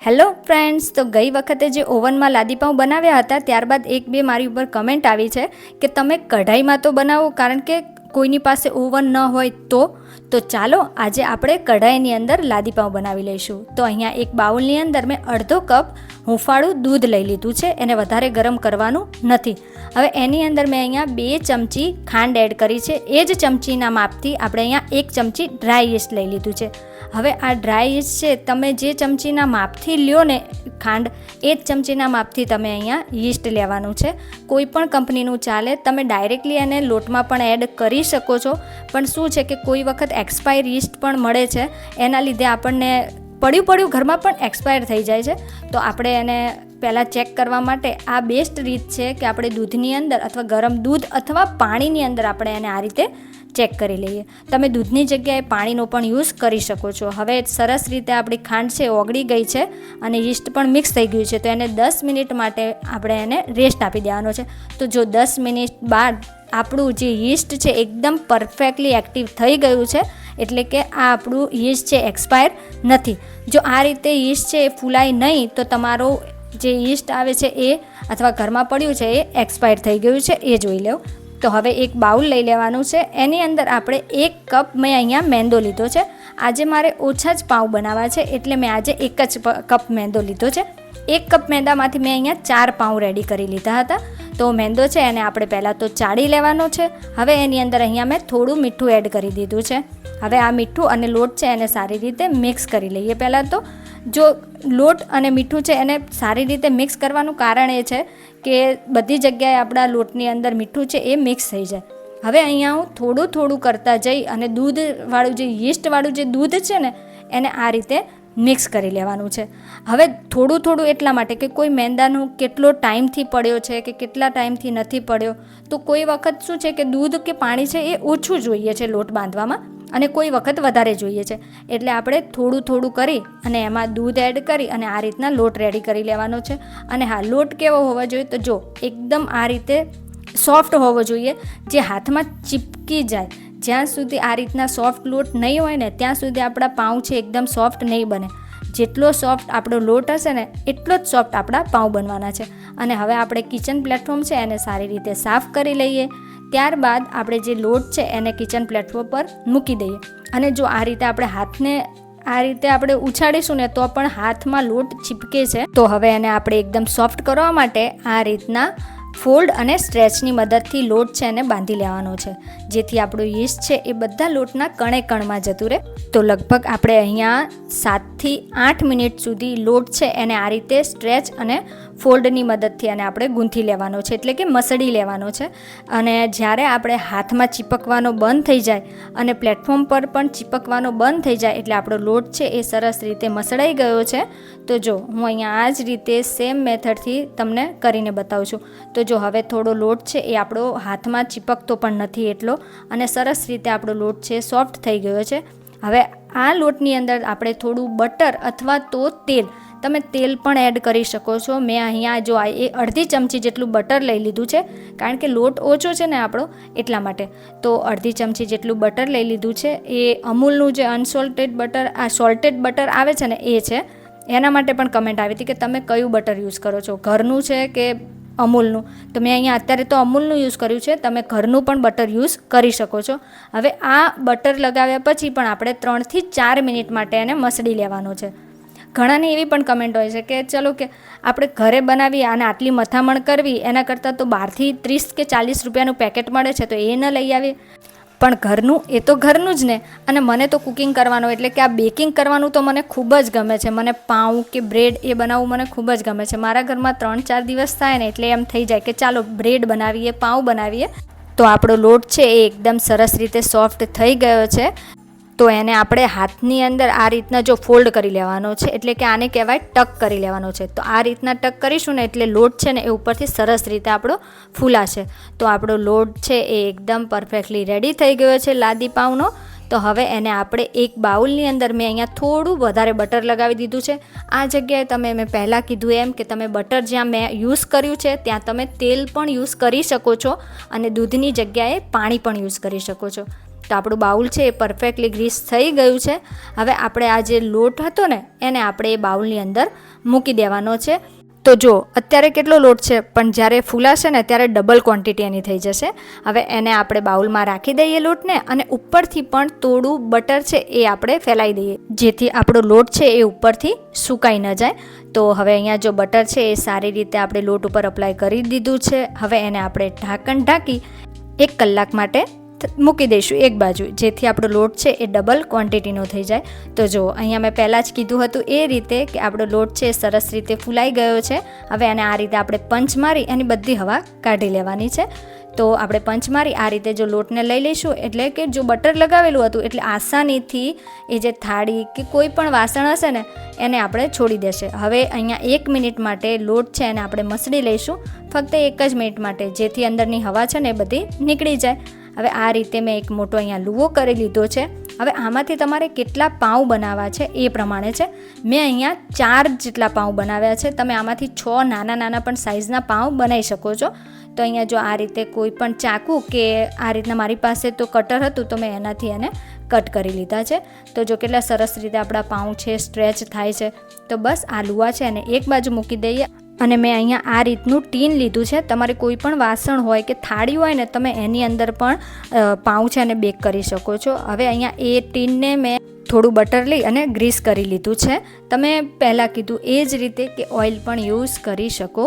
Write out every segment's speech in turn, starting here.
Hello friends, તો ગઈ વખતે જે ઓવનમાં લાદીપાઉં બનાવ્યા હતા ત્યારબાદ એક બે મારી ઉપર કમેન્ટ આવી છે કે તમે કઢાઈમાં તો બનાવો, કારણ કે કોઈની પાસે ઓવન ન હોય તો ચાલો આજે આપણે કઢાઈની અંદર લાદીપાઉં બનાવી લઈશું. તો અહીંયા એક બાઉલની અંદર મેં અડધો કપ હુંફાળું દૂધ લઈ લીધું છે. એને વધારે ગરમ કરવાનું નથી. હવે એની અંદર મેં અહીંયા 2 ચમચી ખાંડ એડ કરી છે. એ જ ચમચીના માપથી આપણે અહીંયા 1 ચમચી ડ્રાય યીસ્ટ લઈ લીધું છે. હવે આ ડ્રાય યીસ્ટ છે, તમે જે ચમચીના માપથી લ્યો ને ખાંડ, એ જ ચમચીના માપથી તમે અહીંયા યીસ્ટ લેવાનું છે. કોઈ પણ કંપનીનું ચાલે, તમે ડાયરેક્ટલી એને લોટમાં પણ એડ કરી શકો છો. પણ શું છે કે કોઈ વખત એક્સપાયર યીસ્ટ પણ મળે છે, એના લીધે આપણને પડ્યું ઘરમાં પણ એક્સપાયર થઈ જાય છે. તો આપણે એને પહેલાં ચેક કરવા માટે આ બેસ્ટ રીત છે કે આપણે દૂધની અંદર અથવા ગરમ દૂધ અથવા પાણીની અંદર આપણે એને આ રીતે ચેક કરી લઈએ. તમે દૂધની જગ્યાએ પાણીનો પણ યુઝ કરી શકો છો. હવે સરસ રીતે આપણી ખાંડ છે ઓગળી ગઈ છે અને યીસ્ટ પણ મિક્સ થઈ ગયું છે. તો એને 10 મિનિટ માટે આપણે એને રેસ્ટ આપી દેવાનો છે. તો જો 10 મિનિટ બાદ આપણું જે યીસ્ટ છે એકદમ પરફેક્ટલી એક્ટિવ થઈ ગયું છે, એટલે કે આ આપણું યીસ્ટ છે એક્સપાયર નથી. જો આ રીતે યીસ્ટ છે એ ફૂલાય નહીં તો તમારો જે યીસ્ટ આવે છે એ અથવા ઘરમાં પડ્યું છે એ એક્સપાયર થઈ ગયું છે, એ જોઈ લો. તો હવે એક બાઉલ લઈ લેવાનું છે. એની અંદર આપણે 1 કપ મેં અહીંયા મેંદો લીધો છે. આજે મારે ઓછા જ પાઉં બનાવવા છે, એટલે મેં આજે 1 જ કપ મેંદો લીધો છે. 1 કપ મેંદામાંથી મેં અહીંયા 4 પાઉં રેડી કરી લીધા હતા. તો મેંદો છે એને આપણે પહેલાં તો ચાળી લેવાનો છે. હવે એની અંદર અહીંયા મેં થોડું મીઠું એડ કરી દીધું છે. હવે આ મીઠું અને લોટ છે એને સારી રીતે મિક્સ કરી લઈએ. પહેલાં તો જો લોટ અને મીઠું છે એને સારી રીતે મિક્સ કરવાનું કારણ એ છે કે બધી જગ્યાએ આપણા લોટની અંદર મીઠું છે એ મિક્સ થઈ જાય. હવે અહીંયા હું થોડું કરતાં જઈ અને દૂધવાળું જે યીસ્ટવાળું જે દૂધ છે ને એને આ રીતે મિક્સ કરી લેવાનું છે. હવે થોડું એટલા માટે કે કોઈ મેંદાનું કેટલો ટાઈમથી પડ્યો છે કે કેટલા ટાઈમથી નથી પડ્યો. તો કોઈ વખત શું છે કે દૂધ કે પાણી છે એ ઓછું જોઈએ છે લોટ બાંધવામાં, અને કોઈ વખત વધારે જોઈએ છે. એટલે આપણે થોડું કરી અને એમાં દૂધ એડ કરી અને આ રીતના લોટ રેડી કરી લેવાનો છે. અને હા, લોટ કેવો હોવો જોઈએ તો જો એકદમ આ રીતે સોફ્ટ હોવો જોઈએ, જે હાથમાં ચીપકી જાય. જ્યાં સુધી આ રીતના સોફ્ટ લોટ નહીં હોય ને ત્યાં સુધી આપણા પાઉં છે એકદમ સોફ્ટ નહીં બને. જેટલો સોફ્ટ આપણો લોટ હશે ને એટલો જ સોફ્ટ આપણા પાઉં બનવાના છે. અને હવે આપણે કિચન પ્લેટફોર્મ છે એને સારી રીતે સાફ કરી લઈએ. ત્યારબાદ આપણે જે લોટ છે એને કિચન પ્લેટફોર્મ પર મૂકી દઈએ. અને જો આ રીતે આપણે હાથને આ રીતે આપણે ઉછાળીશું ને તો પણ હાથમાં લોટ ચીપકે છે. તો હવે એને આપણે એકદમ સોફ્ટ કરવા માટે આ રીતના ફોલ્ડ અને સ્ટ્રેચની મદદથી લોટ છે એને બાંધી લેવાનો છે, જેથી આપણું યીસ્ટ છે એ બધા લોટના કણમાં જતું રહે. તો લગભગ આપણે અહીંયા 7 થી 8 મિનિટ સુધી લોટ છે એને આ રીતે સ્ટ્રેચ અને ફોલ્ડની મદદથી એને આપણે ગૂંથી લેવાનો છે, એટલે કે મસળી લેવાનો છે. અને જ્યારે આપણે હાથમાં ચીપકવાનો બંધ થઈ જાય અને પ્લેટફોર્મ પર પણ ચીપકવાનો બંધ થઈ જાય એટલે આપણો લોટ છે એ સરસ રીતે મસળાઈ ગયો છે. તો જો હું અહીંયા આ જ રીતે સેમ મેથડથી તમને કરીને બતાવું છું. તો જો હવે થોડો લોટ છે એ આપણો હાથમાં ચીપકતો પણ નથી એટલો, અને સરસ રીતે આપણો લોટ છે સોફ્ટ થઈ ગયો છે. હવે આ લોટની અંદર આપણે થોડું બટર અથવા તો તેલ, તમે તેલ પણ એડ કરી શકો છો. મેં અહીંયા જો એ અડધી ચમચી જેટલું બટર લઈ લીધું છે, કારણ કે લોટ ઓછો છે ને આપણો એટલા માટે. તો અડધી ચમચી જેટલું બટર લઈ લીધું છે. એ અમૂલનું જે અનસોલ્ટેડ બટર, આ સોલ્ટેડ બટર આવે છે ને એ છે. એના માટે પણ કમેન્ટ આવી હતી કે તમે કયું બટર યુઝ કરો છો, ઘરનું છે કે અમૂલનું. તો મેં અહીંયા અત્યારે તો અમૂલનું યુઝ કર્યું છે. તમે ઘરનું પણ બટર યુઝ કરી શકો છો. હવે આ બટર લગાવ્યા પછી પણ આપણે 3 થી 4 મિનિટ માટે એને મસળી લેવાનો છે. ઘણાની એવી પણ કમેન્ટ હોય છે કે ચલો કે આપણે ઘરે બનાવીએ અને આટલી મથામણ કરવી એના કરતાં તો બહારથી 30 કે 40 રૂપિયાનું પેકેટ મળે છે તો એ ન લઈ આવીએ. પણ ઘરનું એ તો ઘરનું જ ને. અને મને તો કુકિંગ કરવાનું એટલે કે આ બેકિંગ કરવાનું તો મને ખૂબ જ ગમે છે. મને પાઉં કે બ્રેડ એ બનાવવું મને ખૂબ જ ગમે છે. મારા ઘરમાં 3-4 દિવસ થાય ને એટલે એમ થઈ જાય કે ચાલો બ્રેડ બનાવીએ, પાઉં બનાવીએ. તો આપણો લોટ છે એ એકદમ સરસ રીતે સોફ્ટ થઈ ગયો છે. તો એને આપણે હાથની અંદર આ રીતના જો ફોલ્ડ કરી લેવાનો છે, એટલે કે આને કહેવાય ટક કરી લેવાનો છે. તો આ રીતના ટક કરીશું ને એટલે લોટ છે ને એ ઉપરથી સરસ રીતે આપણો ફૂલાશે. તો આપણો લોટ છે એ એકદમ પરફેક્ટલી રેડી થઈ ગયો છે લાદી પાઉંનો. તો હવે એને આપણે એક બાઉલની અંદર મેં અહીંયા થોડું વધારે બટર લગાવી દીધું છે. આ જગ્યાએ મેં પહેલાં કીધું એમ કે તમે બટર જ્યાં મેં યુઝ કર્યું છે ત્યાં તમે તેલ પણ યુઝ કરી શકો છો અને દૂધની જગ્યાએ પાણી પણ યુઝ કરી શકો છો. તો આપણું બાઉલ છે એ પરફેક્ટલી ગ્રીસ થઈ ગયું છે. હવે આપણે આ જે લોટ હતો ને એને આપણે એ બાઉલની અંદર મૂકી દેવાનો છે. તો જો અત્યારે કેટલો લોટ છે, પણ જ્યારે ફૂલાશે ને ત્યારે ડબલ ક્વોન્ટિટી એની થઈ જશે. હવે એને આપણે બાઉલમાં રાખી દઈએ લોટને, અને ઉપરથી પણ થોડું બટર છે એ આપણે ફેલાવી દઈએ, જેથી આપણો લોટ છે એ ઉપરથી સુકાઈ ન જાય. તો હવે અહીંયા જો બટર છે એ સારી રીતે આપણે લોટ ઉપર અપ્લાય કરી દીધું છે. હવે એને આપણે ઢાંકણ ઢાંકી 1 કલાક માટે મૂકી દઈશું એક બાજુ, જેથી આપણો લોટ છે એ ડબલ ક્વોન્ટિટીનો થઈ જાય. તો જો અહીંયા મેં પહેલાં જ કીધું હતું એ રીતે કે આપણો લોટ છે એ સરસ રીતે ફૂલાઈ ગયો છે. હવે એને આ રીતે આપણે પંચ મારી એની બધી હવા કાઢી લેવાની છે. તો આપણે પંચ મારી આ રીતે જો લોટને લઈ લઈશું, એટલે કે જો બટર લગાવેલું હતું એટલે આસાનીથી એ જે થાળી કે કોઈ પણ વાસણ હશે ને એને આપણે છોડી દેશે. હવે અહીંયા 1 મિનિટ માટે લોટ છે એને આપણે મસળી લઈશું, ફક્ત 1 જ મિનિટ માટે, જેથી અંદરની હવા છે ને એ બધી નીકળી જાય. હવે આ રીતે મેં એક મોટો અહીંયા લુવો કરી લીધો છે. હવે આમાંથી તમારે કેટલા પાઉં બનાવવા છે એ પ્રમાણે છે. મેં અહીંયા 4 જેટલા પાઉં બનાવ્યા છે. તમે આમાંથી 6 નાના નાના પણ સાઇઝના પાઉં બનાવી શકો છો. તો અહીંયા જો આ રીતે કોઈ પણ ચાકુ કે આ રીતના મારી પાસે તો કટર હતું તો મેં એનાથી એને કટ કરી લીધા છે. તો જો કેટલા સરસ રીતે આપણા પાઉં છે સ્ટ્રેચ થાય છે. તો બસ આ લુવા છે એને એક બાજુ મૂકી દઈએ, અને મેં અહીંયા આ રીતનું ટીન લીધું છે. તમારે કોઈ પણ વાસણ હોય કે થાળી હોય ને તમે એની અંદર પણ પાઉં છે અને બેક કરી શકો છો. હવે અહીંયા એ ટીનને મેં થોડું બટર લઈ અને ગ્રીસ કરી લીધું છે. તમે પહેલાં કીધું એ જ રીતે કે ઓઇલ પણ યુઝ કરી શકો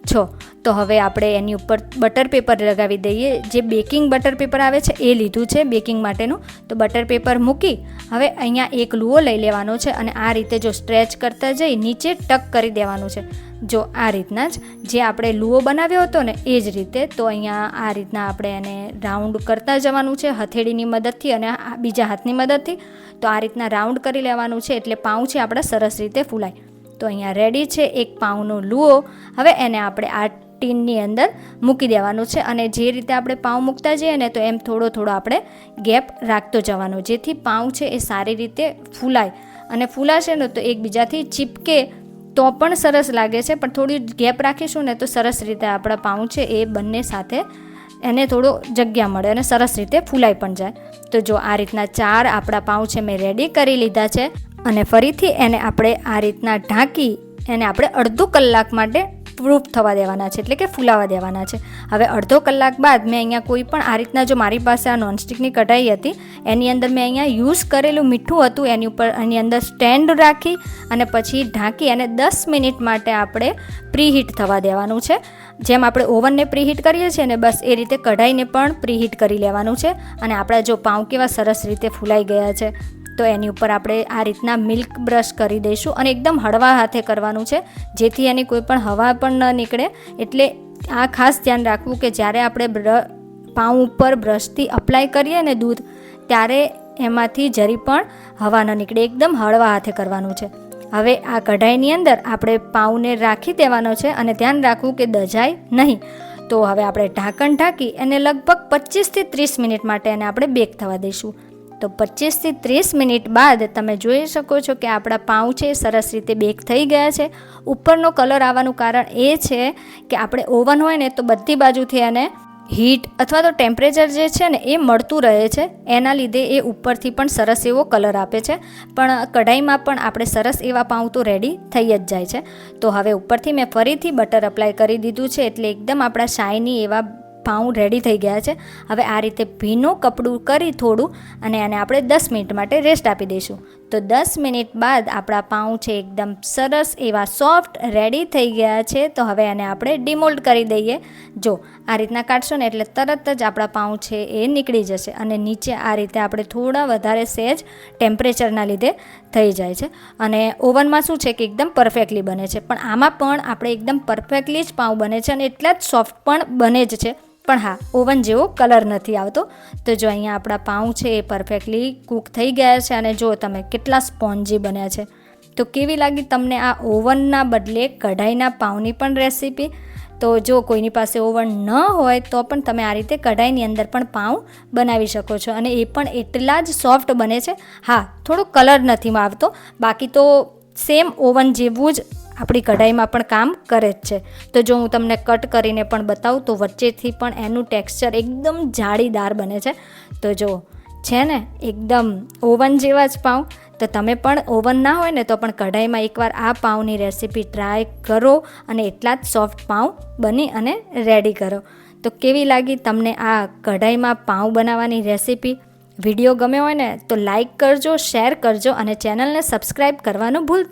છો. તો હવે આપણે એની ઉપર બટર પેપર લગાવી દઈએ. જે બેકિંગ બટર પેપર આવે છે એ લીધું છે બેકિંગ માટેનું. તો બટર પેપર મૂકી હવે અહીંયા એક લુઓ લઈ લેવાનો છે, અને આ રીતે જો સ્ટ્રેચ કરતા જઈ નીચે ટક કરી દેવાનું છે. જો આ રીતના જ જે આપણે લુઓ બનાવ્યો હતો ને એ જ રીતે. તો અહીંયા આ રીતના આપણે એને રાઉન્ડ કરતા જવાનું છે હથેળીની મદદથી અને બીજા હાથની મદદથી. તો આ રીતના રાઉન્ડ કરી લેવાનું છે એટલે પાઉં છે આપણા સરસ રીતે ફૂલાય. તો અહીંયા રેડી છે એક પાઉંનો લુઓ. હવે એને આપણે આ ટીનની અંદર મૂકી દેવાનું છે, અને જે રીતે આપણે પાઉં મૂકતા જઈએ ને તો એમ થોડો થોડો આપણે ગેપ રાખતો જવાનો, જેથી પાઉં છે એ સારી રીતે ફૂલાય. અને ફૂલાશે ને તો એકબીજાથી ચીપકે તો પણ સરસ લાગે છે, પણ થોડી ગેપ રાખીશું ને તો સરસ રીતે આપણા પાઉં છે એ બંને સાથે એને થોડો જગ્યા મળે અને સરસ રીતે ફૂલાઈ પણ જાય. તો જો આ રીતના 4 આપણા પાઉં છે મેં રેડી કરી લીધા છે, અને ફરીથી એને આપણે આ રીતના ઢાંકી એને આપણે અડધો કલાક માટે પ્રૂફ થવા દેવાના છે, એટલે કે ફૂલાવા દેવાના છે. હવે અડધો કલાક બાદ મેં અહીંયા કોઈ પણ આ રીતના જો મારી પાસે આ નોનસ્ટિકની કઢાઈ હતી એની અંદર મેં અહીંયા યુઝ કરેલું મીઠું હતું એની ઉપર એની અંદર સ્ટેન્ડ રાખી અને પછી ઢાંકી અને 10 મિનિટ માટે આપણે પ્રીહીટ થવા દેવાનું છે. જેમ આપણે ઓવનને પ્રીહીટ કરીએ છીએ ને બસ એ રીતે કઢાઈને પણ પ્રીહીટ કરી લેવાનું છે. અને આપણા જો પાઉં કેવા સરસ રીતે ફૂલાઈ ગયા છે તો એની ઉપર આપણે આ રીતના મિલ્ક બ્રશ કરી દઈશું, અને એકદમ હળવા હાથે કરવાનું છે જેથી એની કોઈ પણ હવા પણ ન નીકળે. એટલે આ ખાસ ધ્યાન રાખવું કે જ્યારે આપણે પાઉં ઉપર બ્રશથી અપ્લાય કરીએ ને દૂધ ત્યારે એમાંથી જરી પણ હવા ન નીકળે, એકદમ હળવા હાથે કરવાનું છે. હવે આ કઢાઈની અંદર આપણે પાઉંને રાખી દેવાનો છે, અને ધ્યાન રાખવું કે દજાય નહીં. તો હવે આપણે ઢાંકણ ઢાંકી એને લગભગ 25 થી 30 મિનિટ માટે એને આપણે બેક થવા દઈશું. તો 25 થી 30 મિનિટ બાદ તમે જોઈ શકો છો કે આપણા પાઉં છે સરસ રીતે બેક થઈ ગયા છે. ઉપરનો કલર આવવાનું કારણ એ છે કે આપણે ઓવન હોય ને તો બધી બાજુથી એને હીટ અથવા તો ટેમ્પરેચર જે છે ને એ મળતું રહે છે, એના લીધે એ ઉપરથી પણ સરસ એવો કલર આપે છે. પણ કઢાઈમાં પણ આપણે સરસ એવા પાઉં તો રેડી થઈ જ જાય છે. તો હવે ઉપરથી મેં ફરીથી બટર અપ્લાય કરી દીધું છે, એટલે એકદમ આપણા શાઇની એવા પાઉં રેડી થઈ ગયા છે. હવે આ રીતે ભીનું કપડું કરી થોડું અને એને આપણે 10 મિનિટ માટે રેસ્ટ આપી દઈશું. તો 10 મિનિટ બાદ આપણા પાઉં છે એકદમ સરસ એવા સોફ્ટ રેડી થઈ ગયા છે. તો હવે એને આપણે ડિમોલ્ડ કરી દઈએ. જો આ રીતના કાઢશો ને એટલે તરત જ આપણા પાઉં છે એ નીકળી જશે, અને નીચે આ રીતે આપણે થોડા વધારે સહેજ ટેમ્પરેચરના લીધે થઈ જાય છે. અને ઓવનમાં શું છે કે એકદમ પરફેક્ટલી બને છે, પણ આમાં પણ આપણે એકદમ પરફેક્ટલી જ પાઉં બને છે અને એટલા જ સોફ્ટ પણ બને જ છે. પણ હા, ઓવન જેવો કલર નથી આવતો. તો જો અહીંયા આપણા પાઉં છે એ પરફેક્ટલી કૂક થઈ ગયા છે, અને જો તમે કેટલા સ્પોન્જી બન્યા છે. તો કેવી લાગી તમને આ ઓવનના બદલે કઢાઈના પાઉંની પણ રેસીપી? તો જો કોઈની પાસે ઓવન ન હોય તો પણ તમે આ રીતે કઢાઈની અંદર પણ પાઉં બનાવી શકો છો, અને એ પણ એટલા જ સોફ્ટ બને છે. હા, થોડો કલર નથી આવતો, બાકી તો સેમ ઓવન જેવું જ આપણી કઢાઈમાં પણ કામ કરે જ છે. તો જો હું તમને કટ કરીને પણ બતાવું તો વચ્ચેથી પણ એનું ટેક્સચર એકદમ જાળીદાર બને છે. તો જો છે ને એકદમ ઓવન જેવા જ પાઉં. તો તમે પણ ઓવન ના હોય ને તો પણ કઢાઈમાં એકવાર આ પાઉંની રેસીપી ટ્રાય કરો અને એટલા જ સોફ્ટ પાઉં બની અને રેડી કરો. તો કેવી લાગી તમને આ કઢાઈમાં પાઉં બનાવવાની રેસીપી? વિડીયો ગમ્યો હોય ને તો લાઈક કરજો, શેર કરજો અને ચેનલને સબસ્ક્રાઈબ કરવાનું ભૂલતા